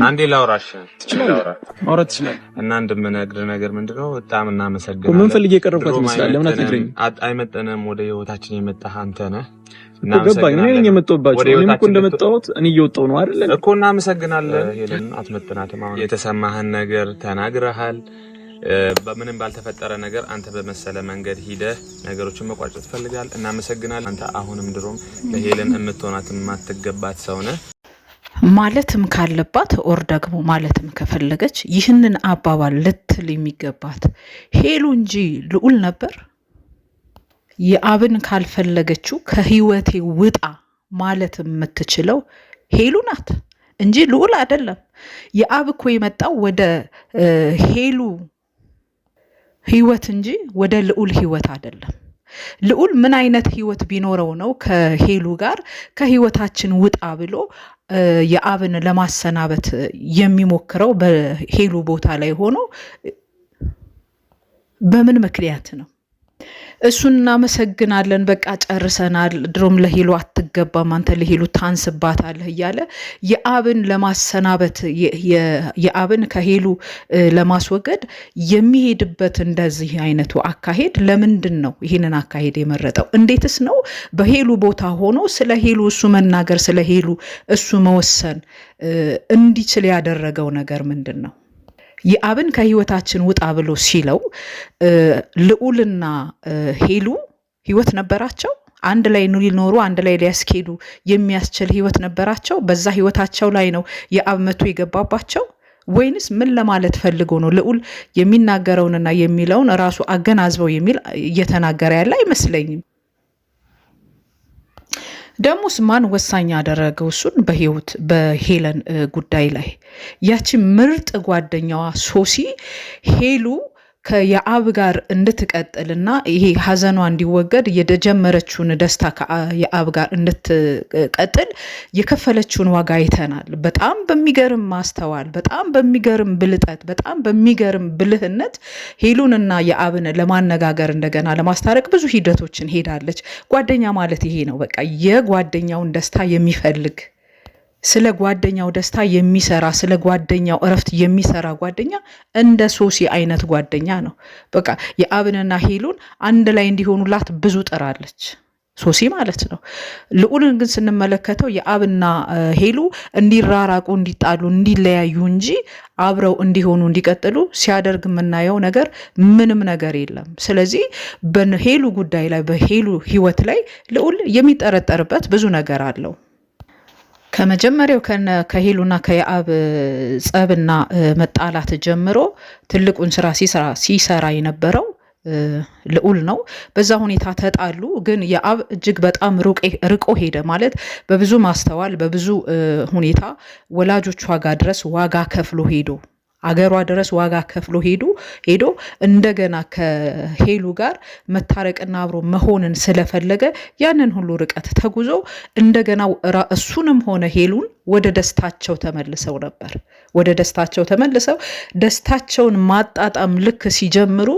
አንዴ ላውራሽ ትችላለህ ማውራት ትችላለህ እና እንደምነግርህ ነገር ምንድነው በጣም እናመሰግናለን። ምን ፈልጌ የቀረብኩት ይመስላል? ለምን አትነግረኝ? አይመጠንም ወደ ህይወታችን የመጣህ አንተ ነህ። ገባኝ። እኔ ነኝ የመጣሁባቸው። እኔም እኮ እንደመጣሁት እኔ እየወጣሁ ነው አይደል እኮ። እናመሰግናለን። ሄለን አትመጥናትም። አሁን የተሰማህን ነገር ተናግረሃል። በምንም ባልተፈጠረ ነገር አንተ በመሰለ መንገድ ሂደህ ነገሮችን መቋጨት ፈልጋል። እናመሰግናለን። አንተ አሁንም ድሮም ለሄለን እምትሆናት የማትገባት ሰው ነህ ማለትም ካለባት ኦር ደግሞ ማለትም ከፈለገች ይህንን አባባል ልትል የሚገባት ሄሉ እንጂ ልዑል ነበር። የአብን ካልፈለገችው ከህይወቴ ውጣ ማለት የምትችለው ሄሉ ናት እንጂ ልዑል አይደለም። የአብ እኮ የመጣው ወደ ሄሉ ህይወት እንጂ ወደ ልዑል ህይወት አይደለም። ልዑል ምን አይነት ህይወት ቢኖረው ነው ከሄሉ ጋር ከህይወታችን ውጣ ብሎ የአብን ለማሰናበት የሚሞክረው? በሄሉ ቦታ ላይ ሆኖ በምን ምክንያት ነው? እሱን እናመሰግናለን፣ በቃ ጨርሰናል፣ ድሮም ለሄሉ አትገባም፣ አንተ ለሄሉ ታንስባታለህ እያለ የአብን ለማሰናበት የአብን ከሄሉ ለማስወገድ የሚሄድበት እንደዚህ አይነቱ አካሄድ ለምንድን ነው ይህንን አካሄድ የመረጠው? እንዴትስ ነው በሄሉ ቦታ ሆኖ ስለ ሄሉ እሱ መናገር፣ ስለ ሄሉ እሱ መወሰን እንዲችል ያደረገው ነገር ምንድን ነው? የአብን ከህይወታችን ውጣ ብሎ ሲለው ልዑልና ሄሉ ህይወት ነበራቸው። አንድ ላይ ሊኖሩ አንድ ላይ ሊያስኬዱ የሚያስችል ህይወት ነበራቸው። በዛ ህይወታቸው ላይ ነው የአብ መቶ የገባባቸው ወይንስ ምን ለማለት ፈልጎ ነው? ልዑል የሚናገረውንና የሚለውን ራሱ አገናዝበው የሚል እየተናገረ ያለ አይመስለኝም። ደሞስ ማን ወሳኝ ያደረገው እሱን በሄለን ጉዳይ ላይ? ያቺ ምርጥ ጓደኛዋ ሶሲ ሄሉ ከየአብ ጋር እንድትቀጥልና ይሄ ሀዘኗ እንዲወገድ የጀመረችውን ደስታ ከየአብ ጋር እንድትቀጥል የከፈለችውን ዋጋ አይተናል። በጣም በሚገርም ማስተዋል፣ በጣም በሚገርም ብልጠት፣ በጣም በሚገርም ብልህነት ሄሉንና የአብን ለማነጋገር እንደገና ለማስታረቅ ብዙ ሂደቶችን ሄዳለች። ጓደኛ ማለት ይሄ ነው። በቃ የጓደኛውን ደስታ የሚፈልግ፣ ስለ ጓደኛው ደስታ የሚሰራ፣ ስለ ጓደኛው እረፍት የሚሰራ ጓደኛ እንደ ሶሲ አይነት ጓደኛ ነው። በቃ የአብንና ሄሉን አንድ ላይ እንዲሆኑላት ብዙ ጥራለች ሶሲ ማለት ነው። ልዑልን ግን ስንመለከተው የአብና ሄሉ እንዲራራቁ፣ እንዲጣሉ፣ እንዲለያዩ እንጂ አብረው እንዲሆኑ እንዲቀጥሉ ሲያደርግ የምናየው ነገር ምንም ነገር የለም። ስለዚህ በሄሉ ጉዳይ ላይ በሄሉ ህይወት ላይ ልዑል የሚጠረጠርበት ብዙ ነገር አለው። ከመጀመሪያው ከሄሉና ከየአብ ጸብና መጣላት ጀምሮ ትልቁን ስራ ሲሰራ የነበረው ልዑል ነው። በዛ ሁኔታ ተጣሉ። ግን የአብ እጅግ በጣም ርቆ ሄደ ማለት በብዙ ማስተዋል በብዙ ሁኔታ ወላጆቿ ጋር ድረስ ዋጋ ከፍሎ ሄዶ አገሯ ድረስ ዋጋ ከፍሎ ሄዶ እንደገና ከሄሉ ጋር መታረቅና አብሮ መሆንን ስለፈለገ ያንን ሁሉ ርቀት ተጉዞ እንደገና እሱንም ሆነ ሄሉን ወደ ደስታቸው ተመልሰው ነበር። ወደ ደስታቸው ተመልሰው ደስታቸውን ማጣጣም ልክ ሲጀምሩ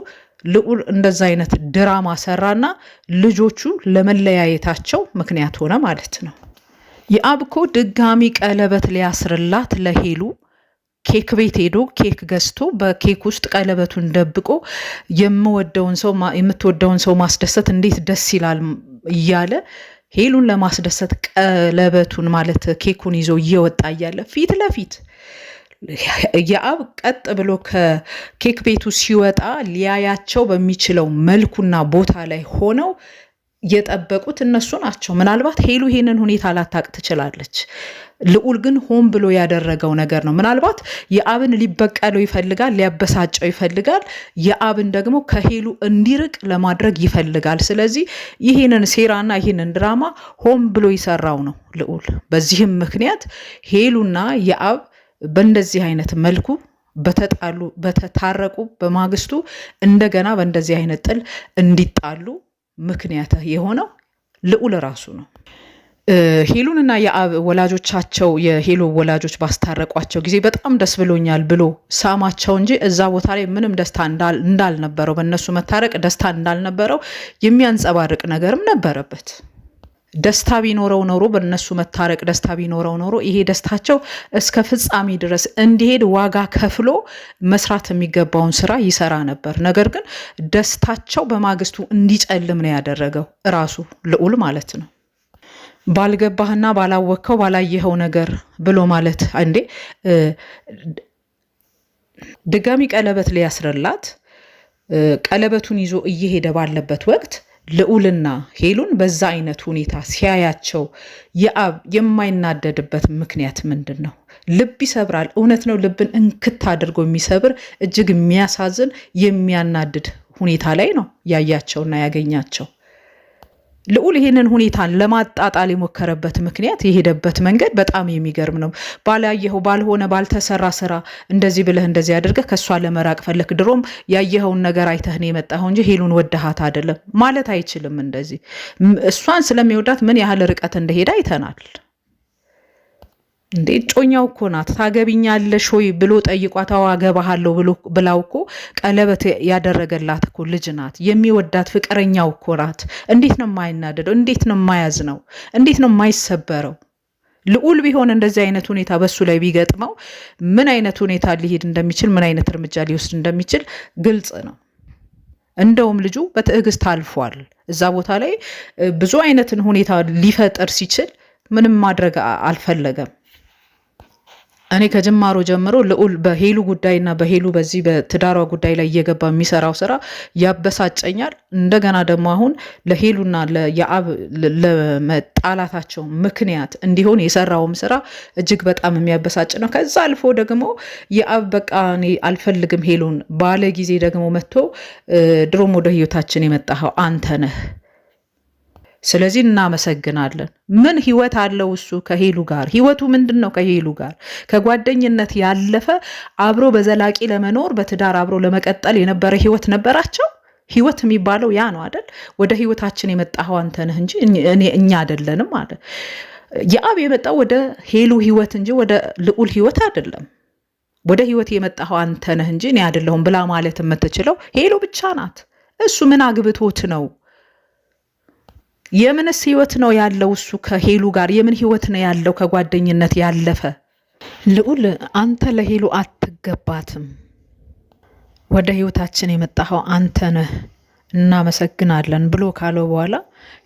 ልዑል እንደዛ አይነት ድራማ ሰራና ልጆቹ ለመለያየታቸው ምክንያት ሆነ ማለት ነው። የአብ እኮ ድጋሚ ቀለበት ሊያስርላት ለሄሉ ኬክ ቤት ሄዶ ኬክ ገዝቶ በኬክ ውስጥ ቀለበቱን ደብቆ የምትወደውን ሰው ማስደሰት እንዴት ደስ ይላል እያለ ሄሉን ለማስደሰት ቀለበቱን ማለት ኬኩን ይዞ እየወጣ እያለ ፊት ለፊት የአብ ቀጥ ብሎ ከኬክ ቤቱ ሲወጣ ሊያያቸው በሚችለው መልኩና ቦታ ላይ ሆነው የጠበቁት እነሱ ናቸው። ምናልባት ሄሉ ይሄንን ሁኔታ ላታቅ ትችላለች። ልዑል ግን ሆን ብሎ ያደረገው ነገር ነው። ምናልባት የአብን ሊበቀለው ይፈልጋል፣ ሊያበሳጨው ይፈልጋል። የአብን ደግሞ ከሄሉ እንዲርቅ ለማድረግ ይፈልጋል። ስለዚህ ይህንን ሴራና ይህንን ድራማ ሆን ብሎ ይሰራው ነው ልዑል። በዚህም ምክንያት ሄሉና የአብ በእንደዚህ አይነት መልኩ በተታረቁ በማግስቱ እንደገና በእንደዚህ አይነት ጥል እንዲጣሉ ምክንያት የሆነው ልዑል ራሱ ነው። ሄሉንና የአብ ወላጆቻቸው የሄሉ ወላጆች ባስታረቋቸው ጊዜ በጣም ደስ ብሎኛል ብሎ ሳማቸው እንጂ እዛ ቦታ ላይ ምንም ደስታ እንዳልነበረው፣ በእነሱ መታረቅ ደስታ እንዳልነበረው የሚያንጸባርቅ ነገርም ነበረበት። ደስታ ቢኖረው ኖሮ በእነሱ መታረቅ ደስታ ቢኖረው ኖሮ ይሄ ደስታቸው እስከ ፍጻሜ ድረስ እንዲሄድ ዋጋ ከፍሎ መስራት የሚገባውን ስራ ይሰራ ነበር። ነገር ግን ደስታቸው በማግስቱ እንዲጨልም ነው ያደረገው ራሱ ልዑል ማለት ነው። ባልገባህና ባላወቅከው ባላየኸው ነገር ብሎ ማለት እንዴ ድጋሚ ቀለበት ሊያስርላት ቀለበቱን ይዞ እየሄደ ባለበት ወቅት ልዑልና ሄሉን በዛ አይነት ሁኔታ ሲያያቸው የአብ የማይናደድበት ምክንያት ምንድን ነው? ልብ ይሰብራል። እውነት ነው። ልብን እንክት አድርጎ የሚሰብር እጅግ የሚያሳዝን የሚያናድድ ሁኔታ ላይ ነው ያያቸውና ያገኛቸው። ልዑል ይሄንን ሁኔታን ለማጣጣል የሞከረበት ምክንያት የሄደበት መንገድ በጣም የሚገርም ነው። ባላየኸው ባልሆነ ባልተሰራ ስራ እንደዚህ ብለህ እንደዚህ አድርገህ ከሷ ለመራቅ ፈለክ። ድሮም ያየኸውን ነገር አይተህ ነው የመጣኸው እንጂ ሄሉን ወደሃት አይደለም ማለት አይችልም። እንደዚህ እሷን ስለሚወዳት ምን ያህል ርቀት እንደሄደ አይተናል። እንዴ ጮኛው እኮ ናት። ታገቢኛለሽ ወይ ብሎ ጠይቋት አገባሃለሁ ብላው እኮ ቀለበት ያደረገላት እኮ ልጅ ናት። የሚወዳት ፍቅረኛው እኮ ናት። እንዴት ነው የማይናደደው? እንዴት ነው የማያዝነው? እንዴት ነው የማይሰበረው? ልዑል ቢሆን እንደዚህ አይነት ሁኔታ በሱ ላይ ቢገጥመው ምን አይነት ሁኔታ ሊሄድ እንደሚችል፣ ምን አይነት እርምጃ ሊወስድ እንደሚችል ግልጽ ነው። እንደውም ልጁ በትዕግስት አልፏል። እዛ ቦታ ላይ ብዙ አይነትን ሁኔታ ሊፈጠር ሲችል ምንም ማድረግ አልፈለገም። እኔ ከጅማሮ ጀምሮ ልዑል በሄሉ ጉዳይና በሄሉ በዚህ በትዳሯ ጉዳይ ላይ እየገባ የሚሰራው ስራ ያበሳጨኛል። እንደገና ደግሞ አሁን ለሄሉና ለያብ ለመጣላታቸው ምክንያት እንዲሆን የሰራውም ስራ እጅግ በጣም የሚያበሳጭ ነው። ከዛ አልፎ ደግሞ የአብ በቃ እኔ አልፈልግም ሄሉን ባለ ጊዜ ደግሞ መጥቶ ድሮም ወደ ህይወታችን የመጣኸው አንተ ነህ፣ ስለዚህ እናመሰግናለን። ምን ህይወት አለው እሱ ከሄሉ ጋር? ህይወቱ ምንድን ነው? ከሄሉ ጋር ከጓደኝነት ያለፈ አብሮ በዘላቂ ለመኖር በትዳር አብሮ ለመቀጠል የነበረ ህይወት ነበራቸው። ህይወት የሚባለው ያ ነው አይደል? ወደ ህይወታችን የመጣኸው አንተ ነህ እንጂ እኛ አይደለንም አለ። የአብ የመጣው ወደ ሄሉ ህይወት እንጂ ወደ ልዑል ህይወት አይደለም። ወደ ህይወት የመጣኸው አንተ ነህ እንጂ እኔ አይደለሁም ብላ ማለት የምትችለው ሄሉ ብቻ ናት። እሱ ምን አግብቶት ነው? የምንስ ህይወት ነው ያለው እሱ ከሄሉ ጋር? የምን ህይወት ነው ያለው ከጓደኝነት ያለፈ? ልዑል አንተ ለሄሉ አትገባትም፣ ወደ ህይወታችን የመጣኸው አንተ ነህ፣ እናመሰግናለን ብሎ ካለው በኋላ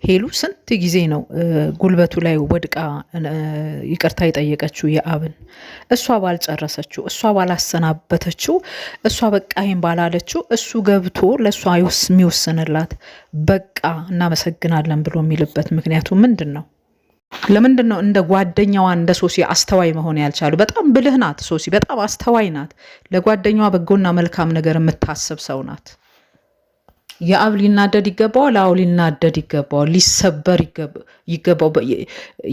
ሄሉ ስንት ጊዜ ነው ጉልበቱ ላይ ወድቃ ይቅርታ የጠየቀችው የአብን? እሷ ባልጨረሰችው፣ እሷ ባላሰናበተችው፣ እሷ በቃ ይሄን ባላለችው እሱ ገብቶ ለእሷ የሚወስንላት በቃ እናመሰግናለን ብሎ የሚልበት ምክንያቱ ምንድን ነው? ለምንድን ነው እንደ ጓደኛዋ እንደ ሶሲ አስተዋይ መሆን ያልቻሉ? በጣም ብልህ ናት ሶሲ፣ በጣም አስተዋይ ናት። ለጓደኛዋ በጎና መልካም ነገር የምታስብ ሰው ናት። የአብ ሊናደድ ይገባዋል። አዎ ሊናደድ ይገባዋል። ሊሰበር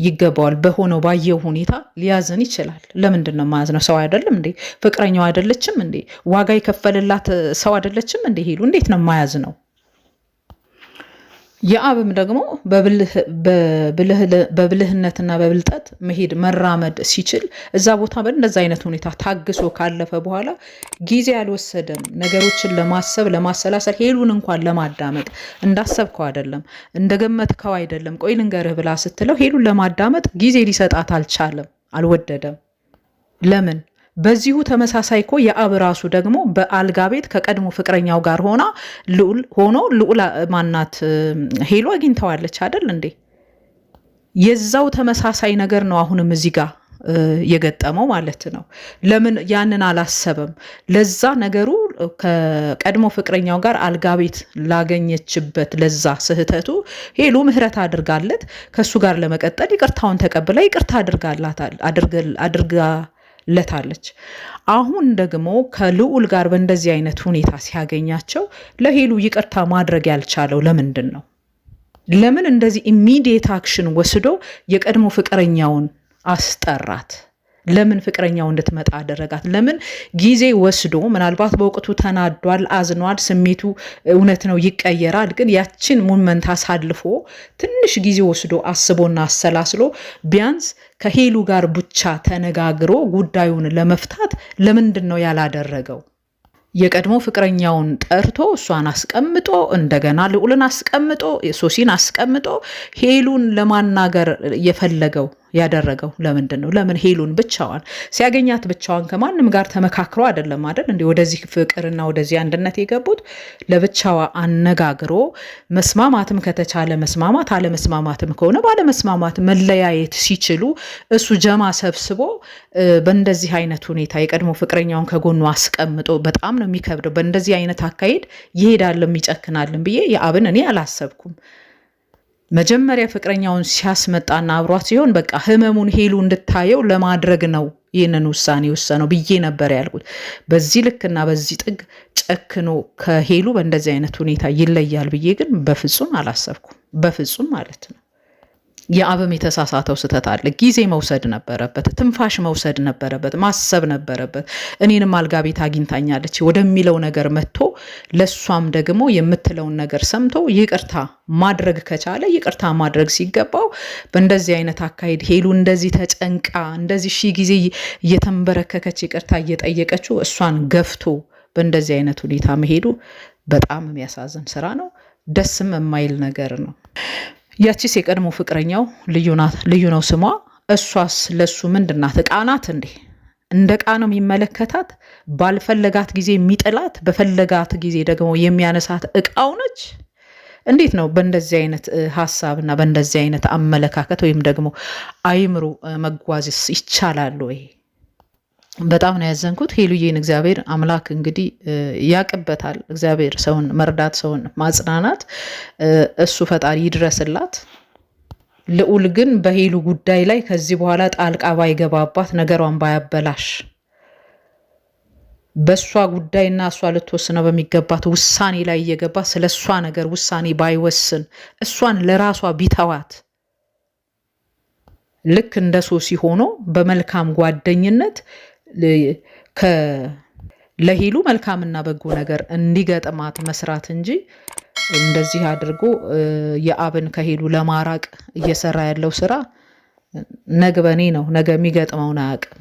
ይገባዋል። በሆነው ባየው ሁኔታ ሊያዝን ይችላል። ለምንድን ነው ማያዝነው? ሰው አይደለም እንዴ? ፍቅረኛው አይደለችም እንዴ? ዋጋ የከፈለላት ሰው አይደለችም እንዴ? ሄሉ እንዴት ነው ማያዝነው? የአብም ደግሞ በብልህነትና በብልጠት መሄድ መራመድ ሲችል እዛ ቦታ በእንደዛ አይነት ሁኔታ ታግሶ ካለፈ በኋላ ጊዜ አልወሰደም ነገሮችን ለማሰብ ለማሰላሰል፣ ሄሉን እንኳን ለማዳመጥ እንዳሰብከው አይደለም እንደገመትከው አይደለም ቆይ ልንገርህ ብላ ስትለው ሄሉን ለማዳመጥ ጊዜ ሊሰጣት አልቻለም፣ አልወደደም። ለምን? በዚሁ ተመሳሳይ እኮ የአብ ራሱ ደግሞ በአልጋ ቤት ከቀድሞ ፍቅረኛው ጋር ልዑል ማናት ሄሉ አግኝተዋለች አይደል እንዴ? የዛው ተመሳሳይ ነገር ነው አሁንም እዚህ ጋር የገጠመው ማለት ነው። ለምን ያንን አላሰበም? ለዛ ነገሩ ከቀድሞ ፍቅረኛው ጋር አልጋ ቤት ላገኘችበት ለዛ ስህተቱ ሄሉ ምህረት አድርጋለት ከሱ ጋር ለመቀጠል ይቅርታውን ተቀብላ ይቅርታ አድርጋለታለች። አሁን ደግሞ ከልዑል ጋር በእንደዚህ አይነት ሁኔታ ሲያገኛቸው ለሄሉ ይቅርታ ማድረግ ያልቻለው ለምንድን ነው? ለምን እንደዚህ ኢሚዲየት አክሽን ወስዶ የቀድሞ ፍቅረኛውን አስጠራት? ለምን ፍቅረኛው እንድትመጣ አደረጋት? ለምን ጊዜ ወስዶ ምናልባት በወቅቱ ተናዷል፣ አዝኗል፣ ስሜቱ እውነት ነው ይቀየራል። ግን ያችን ሙመንት አሳልፎ ትንሽ ጊዜ ወስዶ አስቦና አሰላስሎ ቢያንስ ከሄሉ ጋር ብቻ ተነጋግሮ ጉዳዩን ለመፍታት ለምንድን ነው ያላደረገው? የቀድሞ ፍቅረኛውን ጠርቶ እሷን አስቀምጦ እንደገና ልዑልን አስቀምጦ ሶሲን አስቀምጦ ሄሉን ለማናገር የፈለገው ያደረገው ለምንድን ነው? ለምን ሄሉን ብቻዋን ሲያገኛት ብቻዋን ከማንም ጋር ተመካክሮ አይደለም አይደል እንዴ ወደዚህ ፍቅርና ወደዚህ አንድነት የገቡት? ለብቻዋ አነጋግሮ መስማማትም ከተቻለ መስማማት፣ አለመስማማትም ከሆነ ባለመስማማት መለያየት ሲችሉ እሱ ጀማ ሰብስቦ በእንደዚህ አይነት ሁኔታ የቀድሞ ፍቅረኛውን ከጎኑ አስቀምጦ በጣም ነው የሚከብደው። በእንደዚህ አይነት አካሄድ ይሄዳልም ይጨክናልም ብዬ የአብን እኔ አላሰብኩም። መጀመሪያ ፍቅረኛውን ሲያስመጣና አብሯት ሲሆን በቃ ህመሙን ሄሉ እንድታየው ለማድረግ ነው ይህንን ውሳኔ ወሰነው ብዬ ነበር ያልኩት። በዚህ ልክና በዚህ ጥግ ጨክኖ ከሄሉ በእንደዚህ አይነት ሁኔታ ይለያል ብዬ ግን በፍጹም አላሰብኩም። በፍጹም ማለት ነው። የአብም የተሳሳተው ስህተት አለ። ጊዜ መውሰድ ነበረበት፣ ትንፋሽ መውሰድ ነበረበት፣ ማሰብ ነበረበት። እኔንም አልጋ ቤት አግኝታኛለች ወደሚለው ነገር መጥቶ ለሷም ደግሞ የምትለውን ነገር ሰምቶ ይቅርታ ማድረግ ከቻለ ይቅርታ ማድረግ ሲገባው በእንደዚህ አይነት አካሄድ ሄሉ እንደዚህ ተጨንቃ እንደዚህ ሺህ ጊዜ እየተንበረከከች ይቅርታ እየጠየቀችው እሷን ገፍቶ በእንደዚህ አይነት ሁኔታ መሄዱ በጣም የሚያሳዝን ስራ ነው። ደስም የማይል ነገር ነው። ያቺስ የቀድሞ ፍቅረኛው ልዩ ነው ስሟ። እሷስ ለሱ ምንድናት? ዕቃ ናት እንዴ? እንደ ዕቃ ነው የሚመለከታት? ባልፈለጋት ጊዜ የሚጥላት በፈለጋት ጊዜ ደግሞ የሚያነሳት ዕቃው ነች? እንዴት ነው በእንደዚህ አይነት ሀሳብና በእንደዚህ አይነት አመለካከት ወይም ደግሞ አይምሮ መጓዝስ ይቻላል ወይ? በጣም ነው ያዘንኩት። ሄሉዬን እግዚአብሔር አምላክ እንግዲህ ያቅበታል። እግዚአብሔር ሰውን መርዳት፣ ሰውን ማጽናናት እሱ ፈጣሪ ይድረስላት። ልዑል ግን በሄሉ ጉዳይ ላይ ከዚህ በኋላ ጣልቃ ባይገባባት፣ ነገሯን ባያበላሽ፣ በእሷ ጉዳይና እሷ ልትወስነው በሚገባት ውሳኔ ላይ እየገባ ስለ እሷ ነገር ውሳኔ ባይወስን፣ እሷን ለራሷ ቢተዋት፣ ልክ እንደ ሶሲ ሆኖ በመልካም ጓደኝነት ለሄሉ መልካምና በጎ ነገር እንዲገጥማት መስራት እንጂ እንደዚህ አድርጎ የአብን ከሄሉ ለማራቅ እየሰራ ያለው ስራ ነገ በኔ ነው። ነገ የሚገጥመውን አያውቅም።